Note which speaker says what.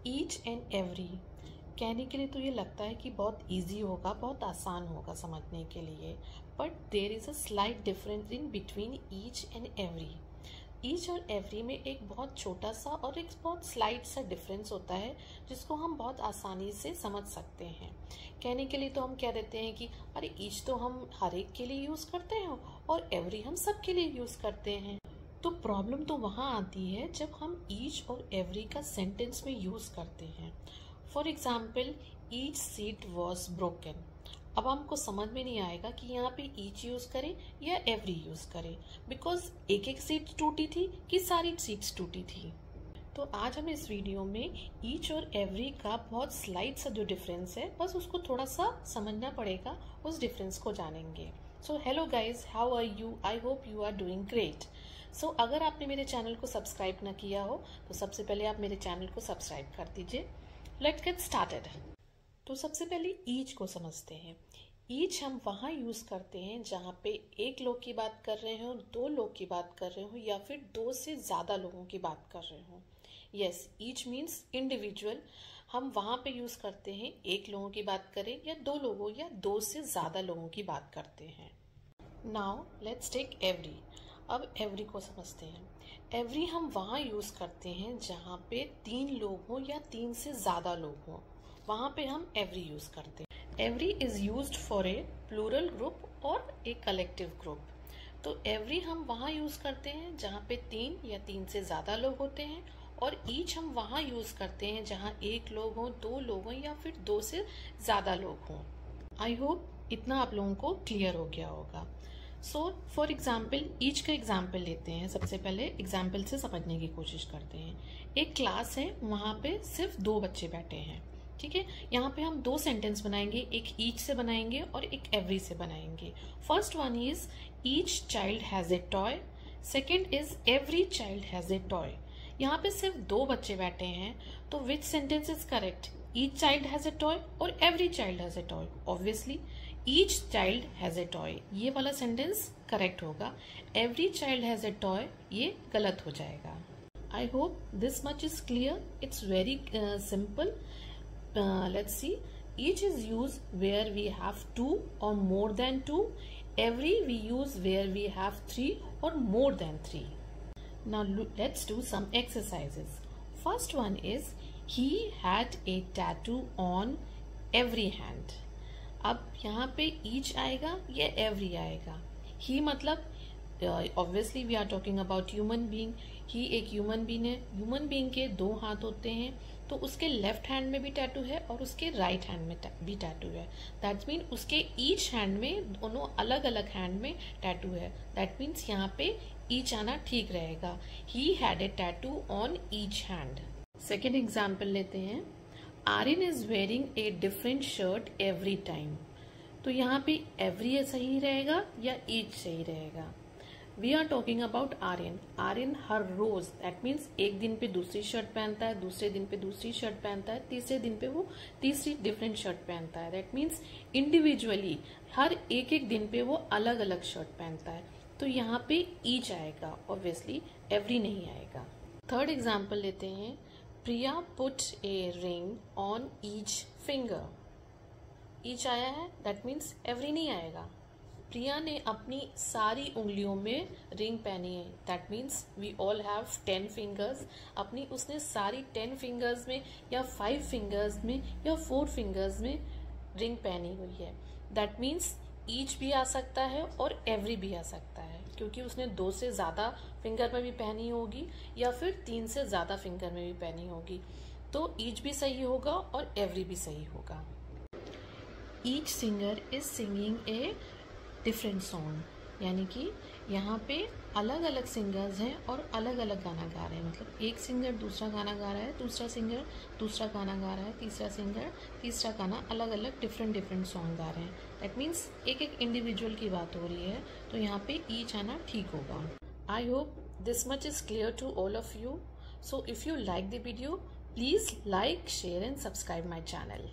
Speaker 1: Each and every कहने के लिए तो ये लगता है कि बहुत इजी होगा, बहुत आसान होगा समझने के लिए, but there is a slight difference in between each and every. Each और एवरी में एक बहुत छोटा सा और एक बहुत स्लाइट सा डिफरेंस होता है जिसको हम बहुत आसानी से समझ सकते हैं। कहने के लिए तो हम कह देते हैं कि अरे ईच तो हम हर एक के लिए यूज़ करते हैं और एवरी हम सब के लिए यूज़ करते हैं। तो प्रॉब्लम तो वहाँ आती है जब हम ईच और एवरी का सेंटेंस में यूज़ करते हैं। For example, each seat was broken. अब हमको समझ में नहीं आएगा कि यहाँ पे ईच यूज़ करें या एवरी यूज़ करें, बिकॉज एक एक सीट टूटी थी कि सारी सीट्स टूटी थी। तो आज हम इस वीडियो में ईच और एवरी का बहुत स्लाइट सा जो डिफरेंस है, बस उसको थोड़ा सा समझना पड़ेगा, उस डिफरेंस को जानेंगे। So hello guys, how are you? I hope you are doing great. So अगर आपने मेरे चैनल को सब्सक्राइब ना किया हो तो सबसे पहले आप मेरे चैनल को सब्सक्राइब कर दीजिए। Let's get started. तो सबसे पहले ईच को समझते हैं। ईच हम वहाँ यूज़ करते हैं जहाँ पे एक लोग की बात कर रहे हो, दो लोग की बात कर रहे हो, या फिर दो से ज़्यादा लोगों की बात कर रहे हो। Yes, each means individual. हम वहाँ पे यूज़ करते हैं एक लोगों की बात करें या दो लोगों या दो से ज़्यादा लोगों की बात करते हैं। Now let's take every. अब एवरी को समझते हैं। एवरी हम वहाँ यूज़ करते हैं जहाँ पे तीन लोग हों या तीन से ज़्यादा लोग हों, वहाँ पे हम एवरी यूज़ करते हैं। Every is used for a plural group और ए कलेक्टिव ग्रुप। तो एवरी हम वहाँ यूज़ करते हैं जहाँ पे तीन या तीन से ज़्यादा लोग होते हैं, और ईच हम वहाँ यूज़ करते हैं जहाँ एक लोग हों, दो लोग हों, या फिर दो से ज़्यादा लोग हों। आई होप इतना आप लोगों को क्लियर हो गया होगा। सो फॉर एग्जाम्पल, ईच का एग्जाम्पल लेते हैं। सबसे पहले एग्जाम्पल से समझने की कोशिश करते हैं। एक क्लास है, वहाँ पे सिर्फ दो बच्चे बैठे हैं, ठीक है। यहाँ पे हम दो सेंटेंस बनाएंगे, एक ईच से बनाएंगे और एक एवरी से बनाएंगे। First one is each child has a toy, second is every child has a toy. यहाँ पे सिर्फ दो बच्चे बैठे हैं, तो which sentence is correct? Each child has a toy और every child has a toy? Obviously each child has a toy, ये वाला सेंटेंस करेक्ट होगा। Every child has a toy ये गलत हो जाएगा। I hope this much is clear. It's very simple. Let's see. Each is used where we have two or more than two. Every we use where we have three or more than three. Now let's do some exercises. First one is he had a tattoo on every hand. अब यहाँ पे each आएगा या every आएगा? he मतलब obviously we are talking about human being. ही एक human being human. ह्यूमन बीइंग के दो हाथ होते हैं, तो उसके लेफ्ट हैंड में भी टैटू है और उसके राइट हैंड में भी टैटू है। दैट मीन उसके ईच हैंड में, दोनों अलग अलग हैंड में टैटू है। दैट मीन्स यहाँ पे ईच आना ठीक रहेगा। He had a tattoo on each hand. Second example लेते हैं। Aryan is wearing a different shirt every time. तो यहाँ पे एवरी सही रहेगा या ईच सही रहेगा? We are talking about Aryan. Aryan हर रोज, दैट मीन्स एक दिन पे दूसरी शर्ट पहनता है, दूसरे दिन पे दूसरी शर्ट पहनता है, तीसरे दिन पे वो तीसरी डिफरेंट शर्ट पहनता है। दैट मीन्स इंडिविजुअली हर एक एक दिन पे वो अलग अलग शर्ट पहनता है। तो यहाँ पे ईच आएगा, ऑब्वियसली एवरी नहीं आएगा। थर्ड एग्जाम्पल लेते हैं। Priya put a ring on each finger. Each आया है, दैट मीन्स एवरी नहीं आएगा। प्रिया ने अपनी सारी उंगलियों में रिंग पहनी है। That means we all have 10 fingers. अपनी उसने सारी 10 फिंगर्स में या 5 फिंगर्स में या 4 फिंगर्स में रिंग पहनी हुई है। दैट मीन्स ईच भी आ सकता है और एवरी भी आ सकता है, क्योंकि उसने दो से ज़्यादा फिंगर में भी पहनी होगी या फिर तीन से ज़्यादा फिंगर में भी पहनी होगी। तो ईच भी सही होगा और एवरी भी सही होगा। Each singer is singing a different song, यानी कि यहाँ पे अलग अलग सिंगर्स हैं और अलग अलग गाना गा रहे हैं। मतलब एक सिंगर दूसरा गाना गा रहा है, दूसरा सिंगर दूसरा गाना गा रहा है, तीसरा सिंगर तीसरा गाना, अलग अलग डिफरेंट सॉन्ग गा रहे हैं। दैट मीन्स एक एक इंडिविजुअल की बात हो रही है, तो यहाँ पे ईच आना ठीक होगा। I hope this much is clear to all of you. So if you like the video, please like, share and subscribe my channel.